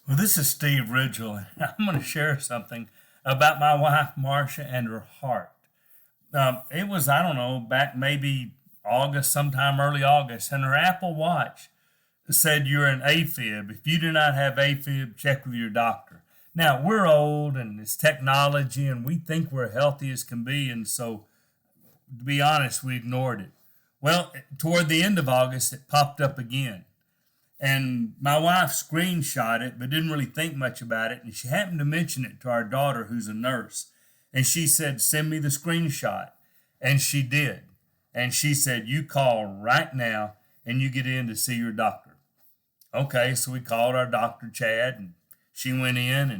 Well, this is Steve Ridgel, and I'm going to share something about my wife, Marsha, and her heart. It was, I don't know, back maybe August, sometime early August, and her Apple Watch said you're an AFib. If you do not have AFib, check with your doctor. Now, we're old and it's technology, and we think we're healthy as can be, and so to be honest, we ignored it. Well, toward the end of August, it popped up again. And my wife screenshot it, but didn't really think much about it. And she happened to mention it to our daughter, who's a nurse. And she said, "Send me the screenshot." And she did. And she said, "You call right now and you get in to see your doctor." Okay, so we called our doctor, Chad, and she went in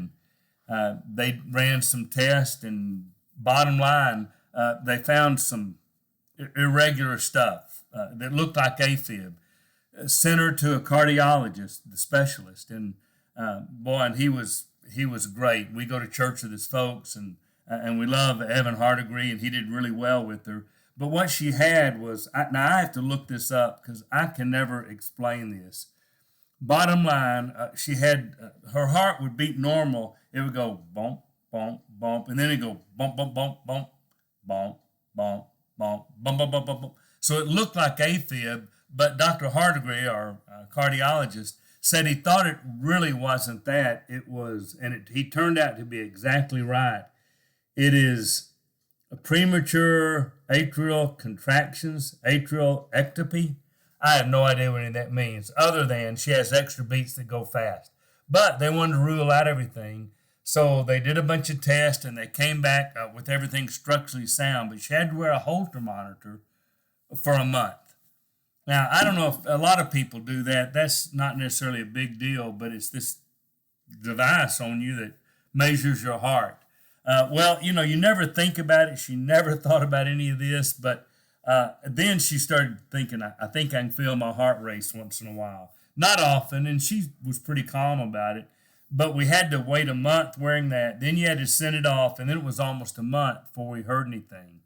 and they ran some tests. And bottom line, they found some irregular stuff that looked like AFib. Sent her to a cardiologist, the specialist, and boy, and he was great. We go to church with his folks, and we love Evan Hardigree, and he did really well with her. But what she had was, now I have to look this up because I can never explain this. Bottom line, she had her heart would beat normal. It would go bump, bump, bump, and then it would go bump, bump, bump, bump, bump, bump, bump, bump, bump, bump, bump, bump. So it looked like AFib. But Dr. Hardigree, our cardiologist, said he thought it really wasn't that. It was, and he turned out to be exactly right. It is a premature atrial contractions, atrial ectopy. I have no idea what any of that means, other than she has extra beats that go fast. But they wanted to rule out everything, so they did a bunch of tests, and they came back with everything structurally sound. But she had to wear a Holter monitor for a month. Now, I don't know if a lot of people do that. That's not necessarily a big deal, but it's this device on you that measures your heart. Well, you never think about it. She never thought about any of this, but then she started thinking, I think I can feel my heart race once in a while. Not often, and she was pretty calm about it, but we had to wait a month wearing that. Then you had to send it off, and then it was almost a month before we heard anything.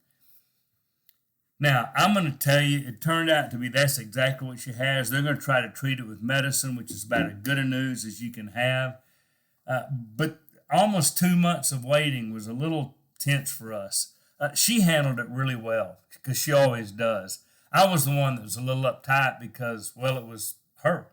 Now, I'm going to tell you, it turned out to be that's exactly what she has. They're going to try to treat it with medicine, which is about as good a news as you can have. But almost 2 months of waiting was a little tense for us. She handled it really well, because she always does. I was the one that was a little uptight because, well, it was her.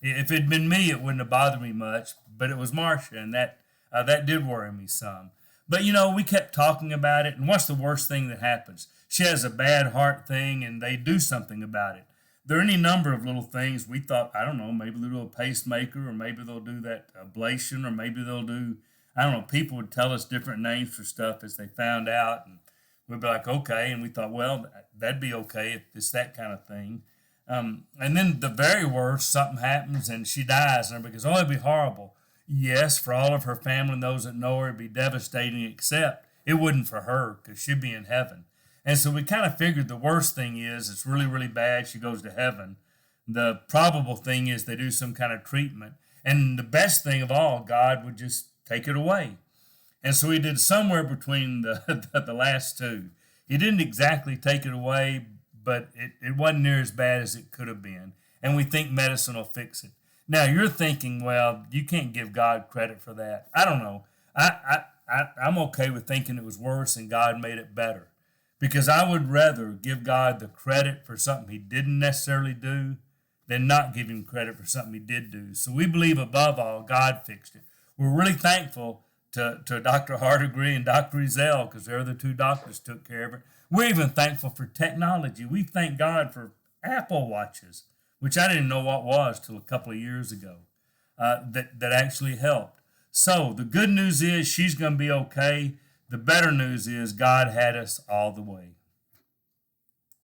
If it had been me, it wouldn't have bothered me much, but it was Marsha, and that did worry me some. But, we kept talking about it, and what's the worst thing that happens? She has a bad heart thing, and they do something about it. There are any number of little things we thought, I don't know, maybe they'll do a pacemaker, or maybe they'll do that ablation, or maybe they'll do, I don't know, people would tell us different names for stuff as they found out, and we'd be like, okay, and we thought, well, that'd be okay if it's that kind of thing. And then the very worst, something happens, and she dies, and everybody goes, oh, it'd be horrible. Yes, for all of her family and those that know her, it'd be devastating, except it wouldn't for her, because she'd be in heaven. And so we kind of figured the worst thing is it's really, really bad. She goes to heaven. The probable thing is they do some kind of treatment. And the best thing of all, God would just take it away. And so he did somewhere between the last two. He didn't exactly take it away, but it wasn't near as bad as it could have been. And we think medicine will fix it. Now, you're thinking, well, you can't give God credit for that. I don't know. I'm okay with thinking it was worse and God made it better. Because I would rather give God the credit for something he didn't necessarily do than not give him credit for something he did do. So we believe above all, God fixed it. We're really thankful to Dr. Hardigree and Dr. Ezell because they're the two doctors who took care of it. We're even thankful for technology. We thank God for Apple Watches, which I didn't know what was till a couple of years ago, that actually helped. So the good news is she's going to be okay. The better news is God had us all the way.